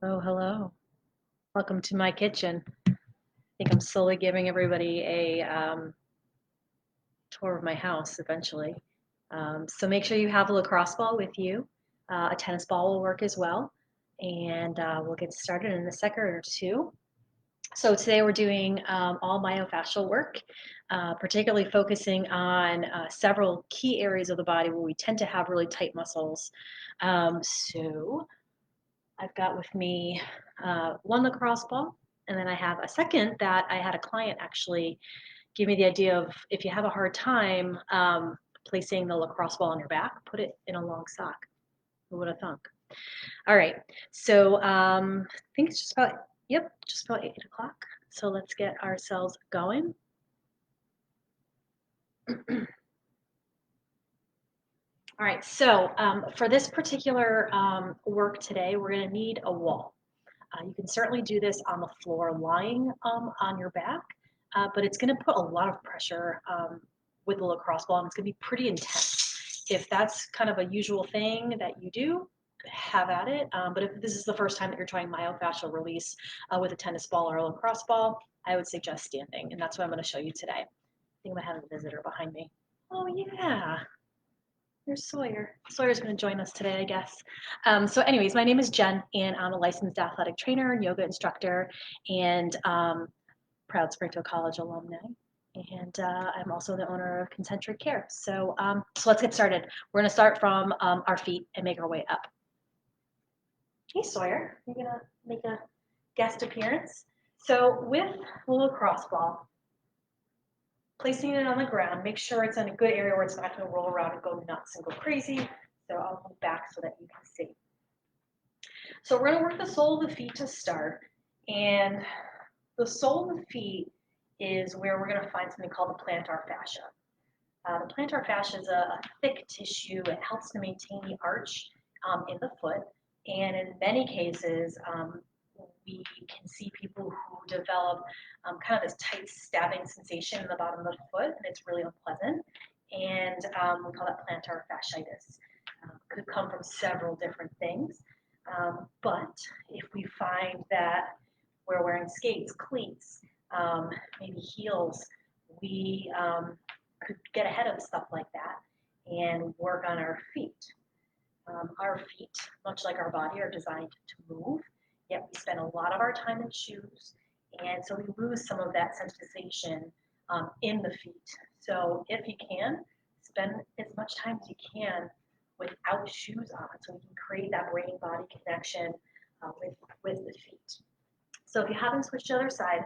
Oh, hello. Welcome to my kitchen. I think I'm slowly giving everybody a tour of my house eventually. So make sure you have a lacrosse ball with you. A tennis ball will work as well. And we'll get started in a second or two. So today we're doing all myofascial work, particularly focusing on several key areas of the body where we tend to have really tight muscles. So I've got with me one lacrosse ball, and then I have a second that I had a client actually give me the idea of if you have a hard time placing the lacrosse ball on your back, put it in a long sock. Who would have thunk? All right, so I think it's just about, yep, just about 8 o'clock. So let's get ourselves going. All right, so for this particular work today, we're going to need a wall. You can certainly do this on the floor lying on your back, but it's going to put a lot of pressure with the lacrosse ball, and it's going to be pretty intense. If that's kind of a usual thing that you do, have at it. But if this is the first time that you're trying myofascial release with a tennis ball or a lacrosse ball, I would suggest standing, and that's what I'm going to show you today. I think I have a visitor behind me. Oh, yeah. There's Sawyer. Sawyer's going to join us today, I guess. So anyways, my name is Jen, and I'm a licensed athletic trainer and yoga instructor, and proud Springfield College alumni. And I'm also the owner of Concentric Care. So let's get started. We're going to start from our feet and make our way up. Hey, Sawyer, you're going to make a guest appearance. So with the lacrosse ball, placing it on the ground, make sure it's in a good area where it's not going to roll around and go nuts and go crazy. So I'll move back so that you can see. So we're going to work the sole of the feet to start. And the sole of the feet is where we're going to find something called the plantar fascia. The plantar fascia is a thick tissue. It helps to maintain the arch in the foot. And in many cases, we can see people who develop kind of this tight stabbing sensation in the bottom of the foot, and it's really unpleasant. And we call that plantar fasciitis. Could come from several different things. But if we find that we're wearing skates, cleats, maybe heels, we could get ahead of stuff like that and work on our feet. Our feet, much like our body, are designed to move, yet we spend a lot of our time in shoes, and so we lose some of that sensation in the feet. So if you can, spend as much time as you can without shoes on, so we can create that brain-body connection with the feet. So if you haven't switched to the other side,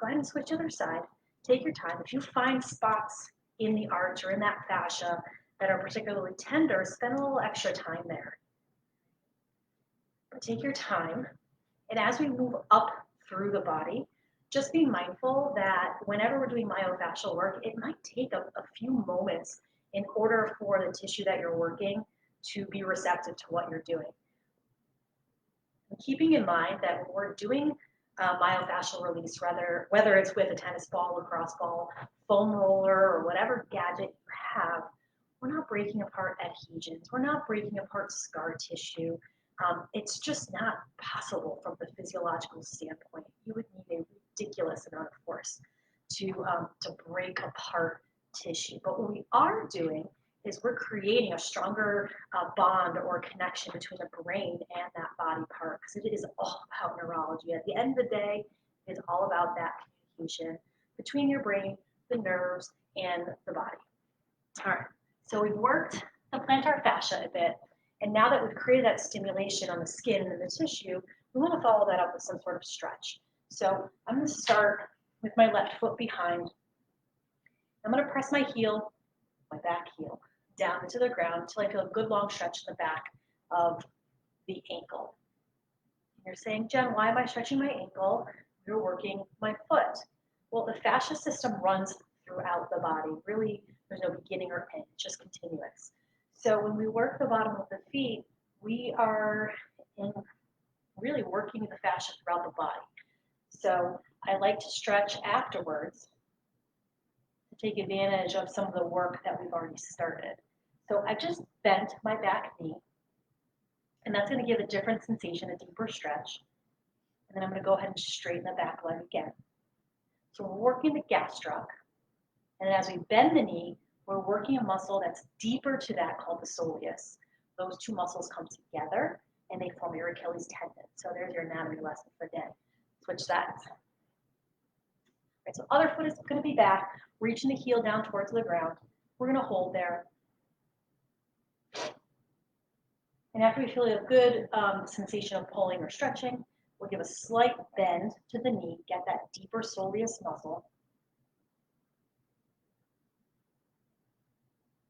go ahead and switch to the other side. Take your time. If you find spots in the arch or in that fascia that are particularly tender, spend a little extra time there. But take your time. And as we move up through the body, just be mindful that whenever we're doing myofascial work, it might take a few moments in order for the tissue that you're working to be receptive to what you're doing. And keeping in mind that when we're doing myofascial release, whether it's with a tennis ball, lacrosse ball, foam roller, or whatever gadget you have, we're not breaking apart adhesions. We're not breaking apart scar tissue. It's just not possible from the physiological standpoint. You would need a ridiculous amount of force to break apart tissue. But what we are doing is we're creating a stronger bond or connection between the brain and that body part, because it is all about neurology. At the end of the day, it's all about that communication between your brain, the nerves, and the body. All right, so we've worked the plantar fascia a bit, and now that we've created that stimulation on the skin and the tissue, we want to follow that up with some sort of stretch. So I'm going to start with my left foot behind. I'm going to press my heel, my back heel, down into the ground until I feel a good long stretch in the back of the ankle. And you're saying, Jen, why am I stretching my ankle? You're working my foot. Well, the fascia system runs throughout the body. Really, there's no beginning or end, it's just continuous. So when we work the bottom of the feet, we are really working the fascia throughout the body. So I like to stretch afterwards to take advantage of some of the work that we've already started. So I just bent my back knee, and that's going to give a different sensation, a deeper stretch. And then I'm going to go ahead and straighten the back leg again. So we're working the gastroc. And as we bend the knee, we're working a muscle that's deeper to that called the soleus. Those two muscles come together and they form your Achilles tendon. So there's your anatomy lesson for the day. Switch sides. Right, so other foot is going to be back, reaching the heel down towards the ground. We're going to hold there. And after we feel a good sensation of pulling or stretching, we'll give a slight bend to the knee, get that deeper soleus muscle.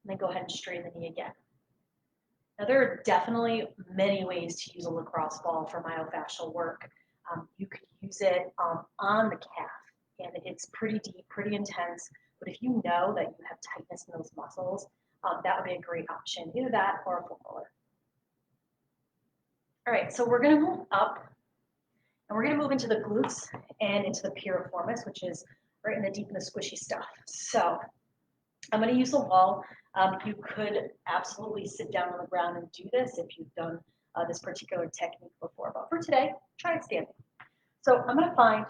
And then go ahead and straighten the knee again. Now, there are definitely many ways to use a lacrosse ball for myofascial work. You could use it on the calf, and it's pretty deep, pretty intense. But if you know that you have tightness in those muscles, that would be a great option, either that or a foot roller. All right, so we're going to move up, and we're going to move into the glutes and into the piriformis, which is right in the deep and the squishy stuff. So I'm going to use the wall. You could absolutely sit down on the ground and do this if you've done this particular technique before. But for today, try it standing. So I'm going to find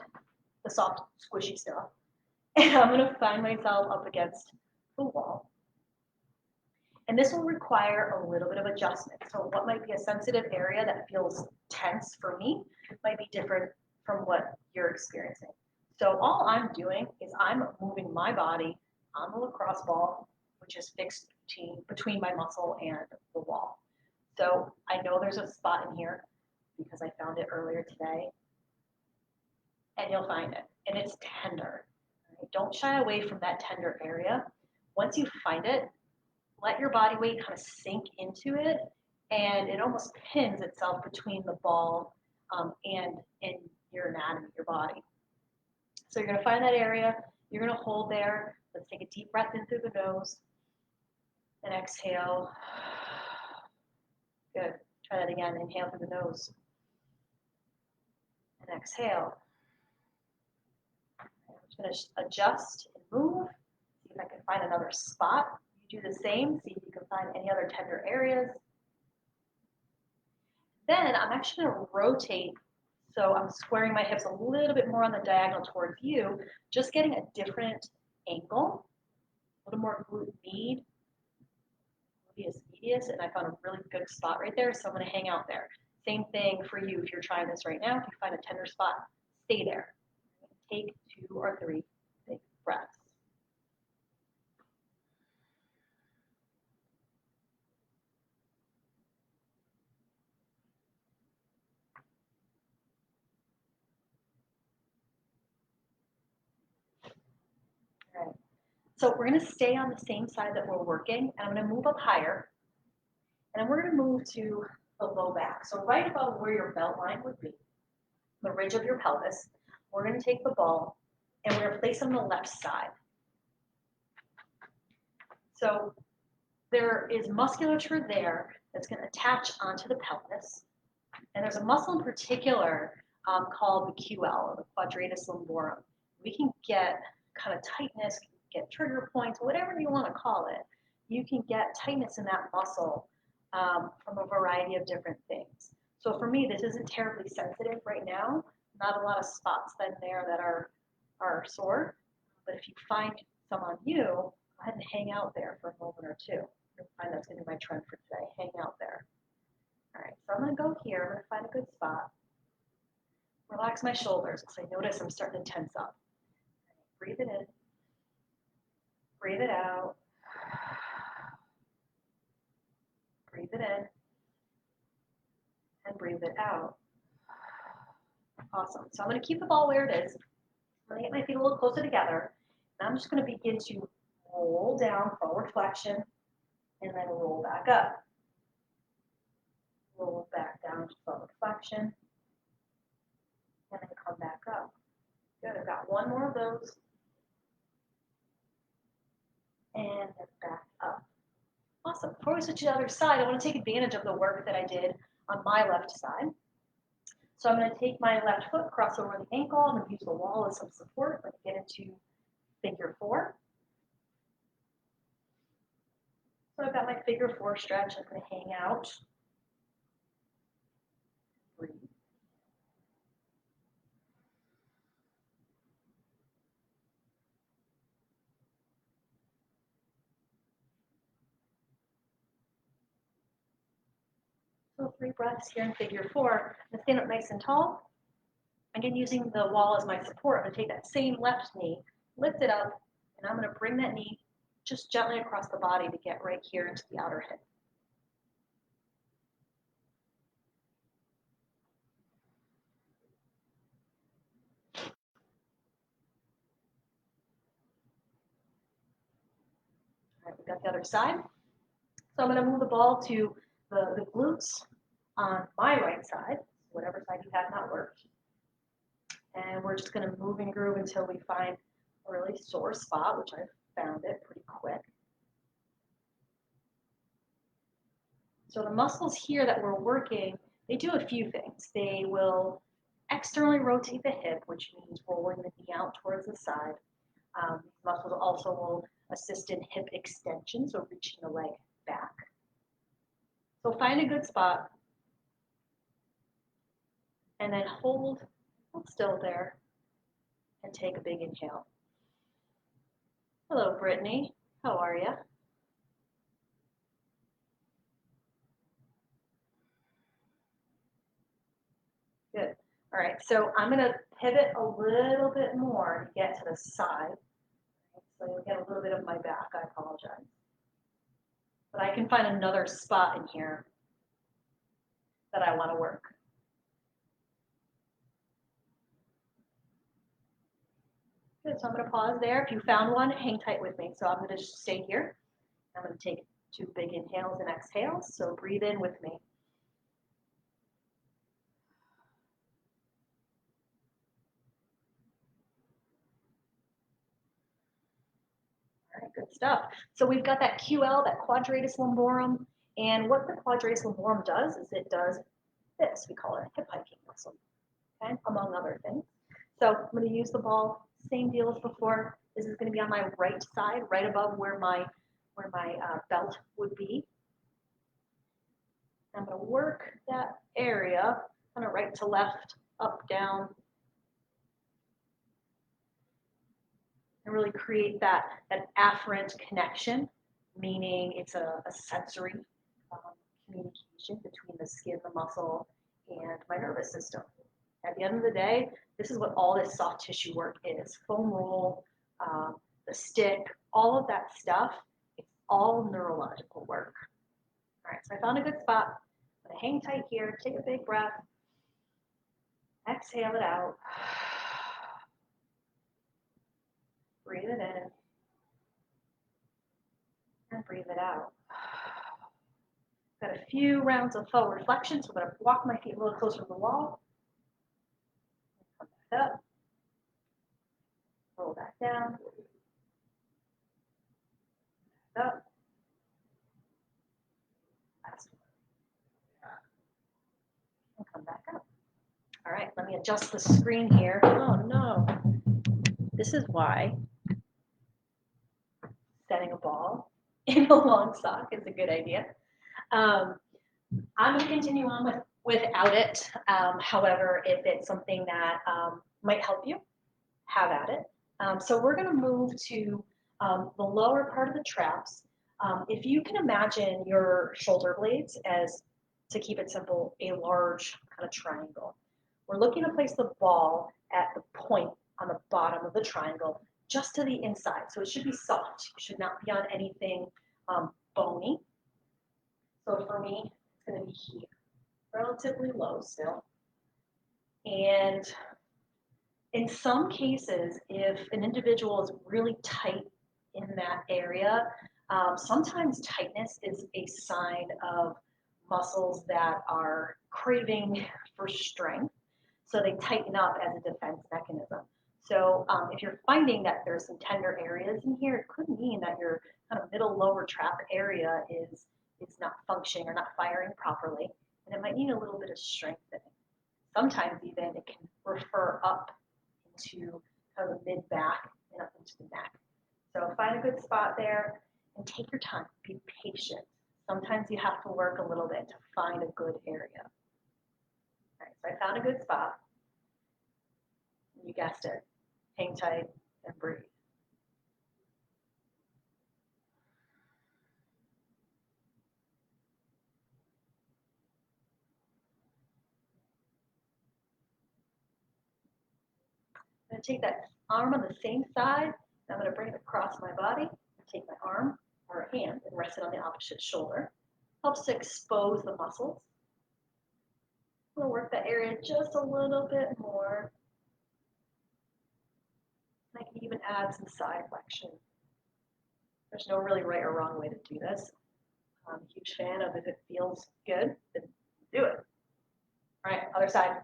the soft, squishy stuff, and I'm going to find myself up against the wall. And this will require a little bit of adjustment. So what might be a sensitive area that feels tense for me might be different from what you're experiencing. So all I'm doing is I'm moving my body on the lacrosse ball, which is fixed between my muscle and the wall. So I know there's a spot in here because I found it earlier today, and you'll find it, and it's tender. Right? Don't shy away from that tender area. Once you find it, let your body weight kind of sink into it, and it almost pins itself between the ball and your anatomy, your body. So you're going to find that area. You're going to hold there. Let's take a deep breath in through the nose and exhale. Good. Try that again. Inhale through the nose and exhale. I'm just going to adjust and move. See if I can find another spot. You do the same. See if you can find any other tender areas. Then I'm actually going to rotate. So I'm squaring my hips a little bit more on the diagonal towards you, just getting a different angle, a little more glute medius, and I found a really good spot right there, so I'm going to hang out there. Same thing for you if you're trying this right now. If you find a tender spot, stay there. Take 2 or 3 big breaths. All right. So we're going to stay on the same side that we're working, and I'm going to move up higher, and then we're going to move to the low back. So right above where your belt line would be, the ridge of your pelvis, we're going to take the ball, and we're going to place it on the left side. So there is musculature there that's going to attach onto the pelvis, and there's a muscle in particular called the QL, or the quadratus lumborum. We can get kind of tightness, get trigger points, whatever you want to call it. You can get tightness in that muscle from a variety of different things. So for me, this isn't terribly sensitive right now. Not a lot of spots in there that are sore. But if you find some on you, go ahead and hang out there for a moment or two. You'll find that's going to be my trend for today. Hang out there. All right, so I'm going to go here. I'm going to find a good spot. Relax my shoulders because I notice I'm starting to tense up. Breathe it in. Breathe it out. Breathe it in. And breathe it out. Awesome. So I'm going to keep the ball where it is. I'm going to get my feet a little closer together. And I'm just going to begin to roll down, forward flexion, and then roll back up. Roll back down to forward flexion, and then come back up. Good. I've got one more of those. And then back up. Awesome. Before we switch to the other side, I want to take advantage of the work that I did on my left side. So I'm going to take my left foot, cross over the ankle. I'm going to use the wall as some support. Let me get into figure 4. So I've got my figure 4 stretch. I'm going to hang out. Breathe. So 3 breaths here in figure 4. I'm going to stand up nice and tall. Again, using the wall as my support, I'm going to take that same left knee, lift it up, and I'm going to bring that knee just gently across the body to get right here into the outer hip. All right, we've got the other side. So I'm going to move the ball to the glutes on my right side, whatever side you have not worked. And we're just going to move and groove until we find a really sore spot, which I've found it pretty quick. So the muscles here that we're working, they do a few things. They will externally rotate the hip, which means rolling the knee out towards the side. These muscles also will assist in hip extension, so reaching the leg back. So find a good spot and then hold still there and take a big inhale. Hello, Brittany. How are you? Good. All right, so I'm going to pivot a little bit more to get to the side. So you'll get a little bit of my back. I apologize. But I can find another spot in here that I want to work. Good, so I'm going to pause there. If you found one, hang tight with me. So I'm going to stay here. I'm going to take 2 big inhales and exhales. So breathe in with me. All right, good stuff. So we've got that QL, that quadratus lumborum. And what the quadratus lumborum does is it does this. We call it a hip hiking muscle, okay, among other things. So I'm going to use the ball, same deal as before. This is going to be on my right side, right above where my belt would be. I'm going to work that area, kind of right to left, up, down, and really create that afferent connection, meaning it's a sensory communication between the skin, the muscle, and my nervous system. At the end of the day, this is what all this soft tissue work is. Foam roll, the stick, all of that stuff, it's all neurological work. All right, so I found a good spot. I'm gonna hang tight here, take a big breath, exhale it out, breathe it in, and breathe it out. Got a few rounds of forward flexion, so I'm gonna walk my feet a little closer to the wall. Come back up, roll back down, back up, and come back up. All right, let me adjust the screen here. Oh no, this is why setting a ball in a long sock is a good idea. I'm going to continue on without it. However, if it's something that might help you, have at it. So we're going to move to the lower part of the traps. If you can imagine your shoulder blades as, to keep it simple, a large kind of triangle. We're looking to place the ball at the point on the bottom of the triangle, just to the inside. So it should be soft. It should not be on anything bony. So for me, it's going to be here, relatively low still. And in some cases, if an individual is really tight in that area, sometimes tightness is a sign of muscles that are craving for strength. So they tighten up as a defense mechanism. So if you're finding that there's some tender areas in here, it could mean that your kind of middle lower trap area is not functioning or not firing properly, and it might need a little bit of strengthening. Sometimes even it can refer up into kind of the mid-back and up into the neck. So find a good spot there and take your time, be patient. Sometimes you have to work a little bit to find a good area. All right, so I found a good spot. You guessed it, hang tight and breathe. I'm going to take that arm on the same side, and I'm going to bring it across my body, take my arm or hand and rest it on the opposite shoulder. Helps to expose the muscles. I'm going to work that area just a little bit more. I can even add some side flexion. There's no really right or wrong way to do this. I'm a huge fan of if it feels good, then do it. All right, other side.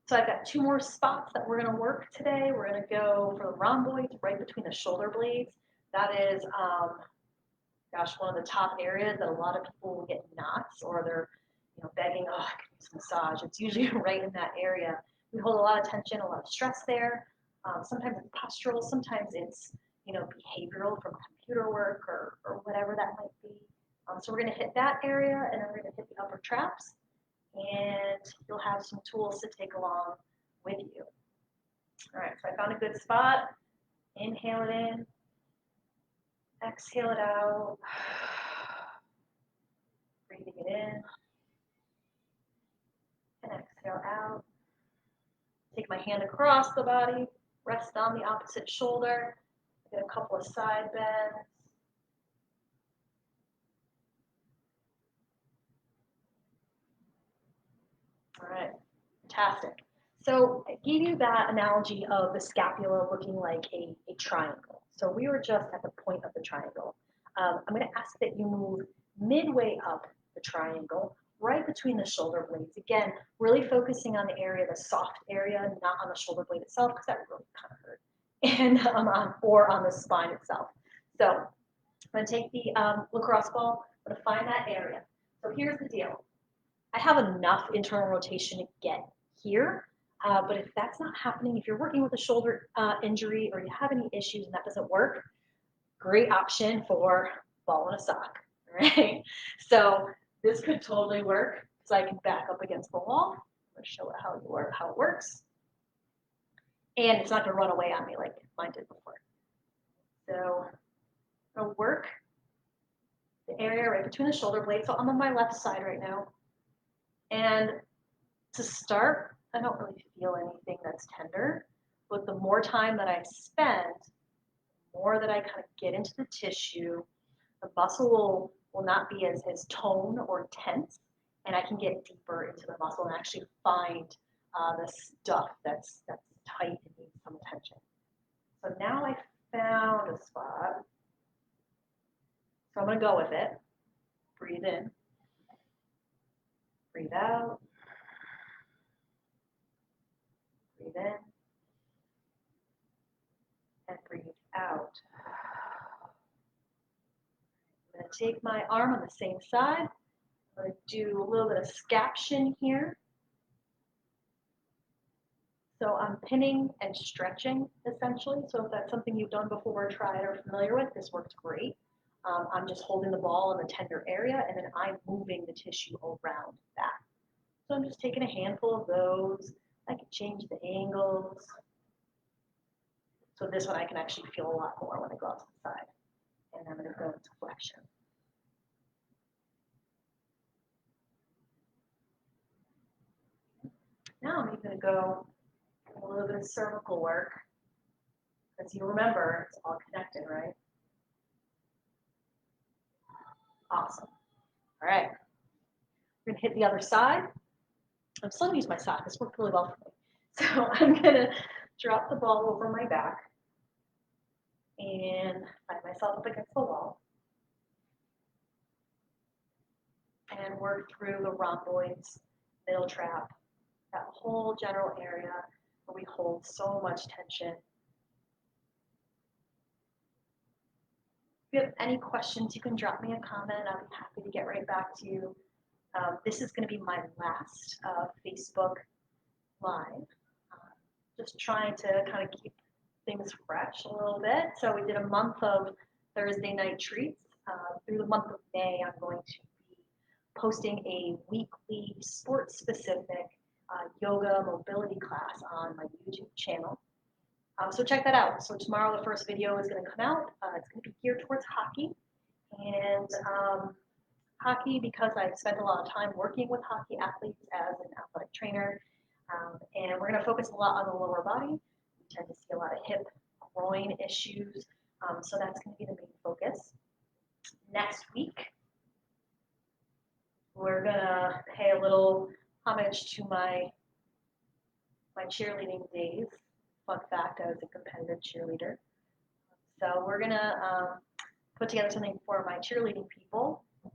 So I've got 2 more spots that we're going to work today. We're going to go for the rhomboids right between the shoulder blades. That is, gosh, one of the top areas that a lot of people will get knots or they're, begging, oh, I could use a massage. It's usually right in that area. We hold a lot of tension, a lot of stress there. Sometimes it's postural, sometimes it's, behavioral from computer work or whatever that might be. So we're going to hit that area, and then we're going to hit the upper traps, and you'll have some tools to take along with you. All right, so I found a good spot. Inhale it in, exhale it out, breathing it in, and exhale out. Take my hand across the body, rest on the opposite shoulder, get a couple of side bends. All right, fantastic. So I gave you that analogy of the scapula looking like a triangle. So we were just at the point of the triangle. I'm going to ask that you move midway up the triangle, right between the shoulder blades. Again, really focusing on the area, the soft area, not on the shoulder blade itself, because that really kind of hurt, and or on the spine itself. So I'm going to take the lacrosse ball, I'm going to find that area. So here's the deal. I have enough internal rotation to get here, but if that's not happening, if you're working with a shoulder injury or you have any issues and that doesn't work, great option for ball in a sock, right? So this could totally work. So I can back up against the wall. I'm going to show it how it works. And it's not going to run away on me like mine did before. So I'm going to work the area right between the shoulder blades. So I'm on my left side right now. And to start, I don't really feel anything that's tender, but the more time that I spend, the more that I kind of get into the tissue, the muscle will not be as toned or tense, and I can get deeper into the muscle and actually find the stuff that's tight and needs some attention. So now I found a spot. So I'm going to go with it. Breathe in. Breathe out. Breathe in. And breathe out. I'm going to take my arm on the same side. I'm going to do a little bit of scaption here. So I'm pinning and stretching, essentially. So if that's something you've done before, tried, or familiar with, this works great. I'm just holding the ball in the tender area, and then I'm moving the tissue around that. So I'm just taking a handful of those. I can change the angles. So this one I can actually feel a lot more when I go out to the side. And I'm going to go into flexion. Now I'm going to go a little bit of cervical work. As you remember, it's all connected, right? Awesome. All right. We're going to hit the other side. I'm still going to use my sock. This worked really well for me. So I'm going to drop the ball over my back and find myself up against the wall and work through the rhomboids, middle trap, that whole general area where we hold so much tension. If you have any questions, you can drop me a comment. I'll be happy to get right back to you. This is going to be my last Facebook Live. Just trying to kind of keep things fresh a little bit. So we did a month of Thursday night treats. Through the month of May, I'm going to be posting a weekly sport-specific yoga mobility class on my YouTube channel. So check that out. So tomorrow the first video is going to come out. It's going to be geared towards hockey. And hockey, because I've spent a lot of time working with hockey athletes as an athletic trainer, And we're going to focus a lot on the lower body. We tend to see a lot of hip, groin issues. So that's going to be the main focus. Next week, we're going to pay a little homage to my cheerleading days. Fun fact, I was a competitive cheerleader. So we're going to put together something for my cheerleading people. And,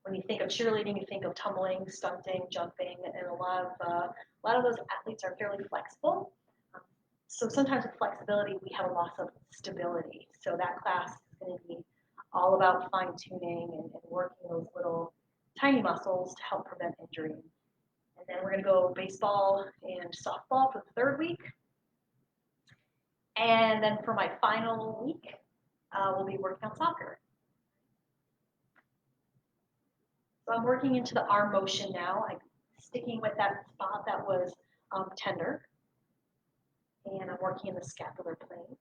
when you think of cheerleading, you think of tumbling, stunting, jumping, and a lot of those athletes are fairly flexible. So sometimes with flexibility, we have a loss of stability. So that class is going to be all about fine tuning and working those little tiny muscles to help prevent injury. And then we're going to go baseball and softball for the third week. And then for my final week, we'll be working on soccer. So I'm working into the arm motion now. I'm sticking with that spot that was tender. And I'm working in the scapular plane.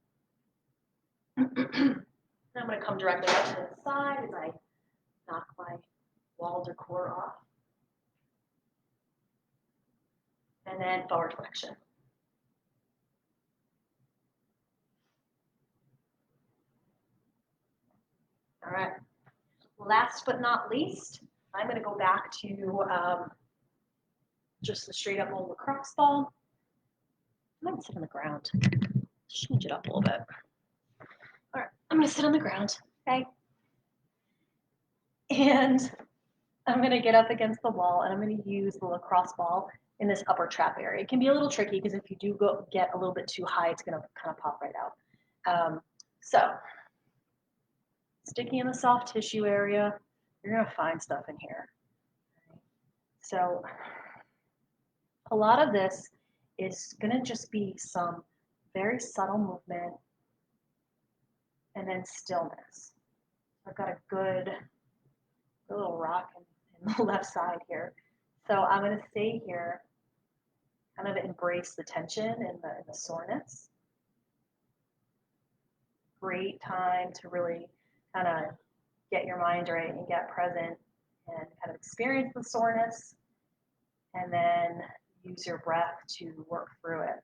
I'm going to come directly up to the side as I knock my wall decor off. And then forward flexion. All right. Last but not least, I'm going to go back to just the straight up old lacrosse ball. I might sit on the ground. Change it up a little bit. All right, I'm going to sit on the ground, okay? And I'm going to get up against the wall, and I'm going to use the lacrosse ball in this upper trap area. It can be a little tricky because if you do get a little bit too high, it's going to kind of pop right out. So sticking in the soft tissue area, you're going to find stuff in here. So a lot of this is going to just be some very subtle movement and then stillness. I've got a good little rock in the left side here. So I'm going to stay here, kind of embrace the tension and the soreness. Great time to really kind of get your mind right and get present and kind of experience the soreness and then use your breath to work through it.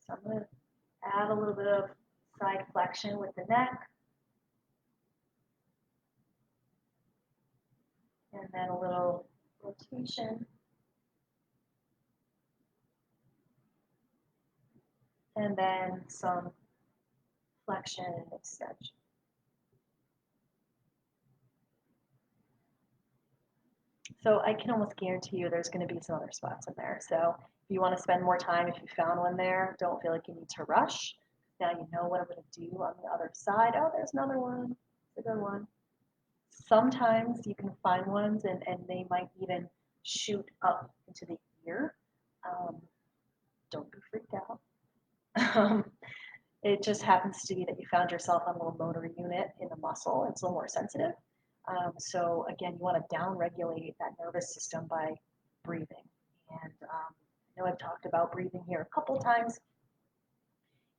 So I'm going to add a little bit of side flexion with the neck. And then a little rotation. And then some flexion and extension. So I can almost guarantee you there's going to be some other spots in there. So if you want to spend more time, if you found one there, don't feel like you need to rush. Now you know what I'm going to do on the other side. Oh, there's another one. It's a good one. Sometimes you can find ones and they might even shoot up into the ear. Don't be freaked out. It just happens to be that you found yourself on a little motor unit in the muscle. It's a little more sensitive. So again, you want to down-regulate that nervous system by breathing. And I know I've talked about breathing here a couple times.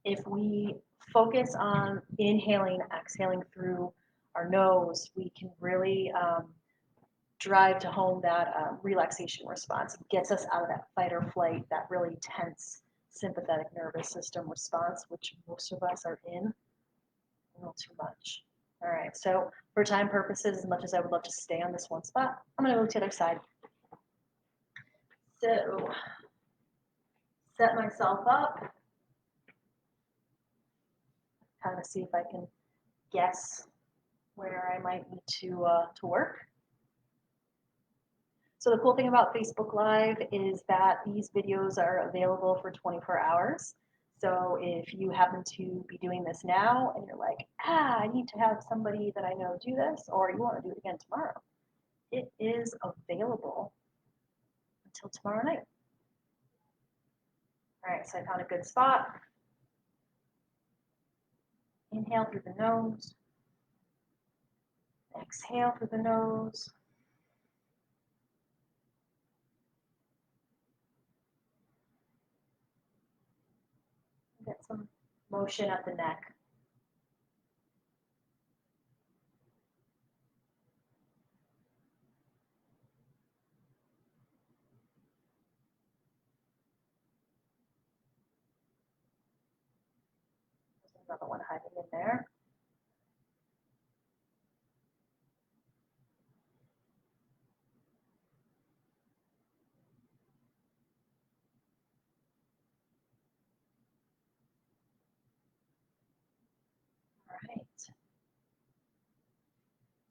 If we focus on inhaling, exhaling through our nose, we can really drive to home that relaxation response. It gets us out of that fight or flight, that really tense sympathetic nervous system response, which most of us are in a little too much. All right, so for time purposes, as much as I would love to stay on this one spot, I'm going to move to the other side. So set myself up, kind of see if I can guess where I might need to work. So the cool thing about Facebook Live is that these videos are available for 24 hours. So if you happen to be doing this now and you're like, I need to have somebody that I know do this, or you want to do it again tomorrow, it is available until tomorrow night. All right, so I found a good spot. Inhale through the nose. Exhale through the nose. Get some motion at the neck. another one hiding in there. All right.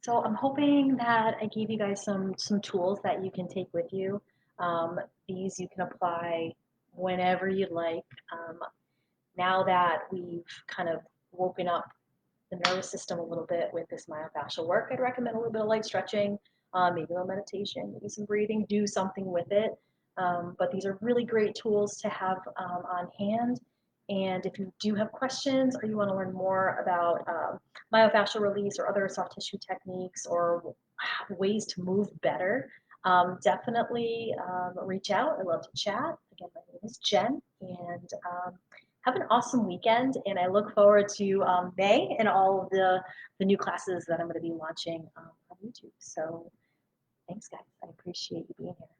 So I'm hoping that I gave you guys some tools that you can take with you. Um, these you can apply whenever you'd like. Now that we've kind of woken up the nervous system a little bit with this myofascial work, I'd recommend a little bit of light stretching, maybe a little meditation, maybe some breathing, do something with it. But these are really great tools to have on hand. And if you do have questions or you want to learn more about myofascial release or other soft tissue techniques or ways to move better, definitely reach out. I love to chat. Again, my name is Jen, and have an awesome weekend. And I look forward to May and all of the new classes that I'm going to be launching on YouTube. So thanks, guys. I appreciate you being here.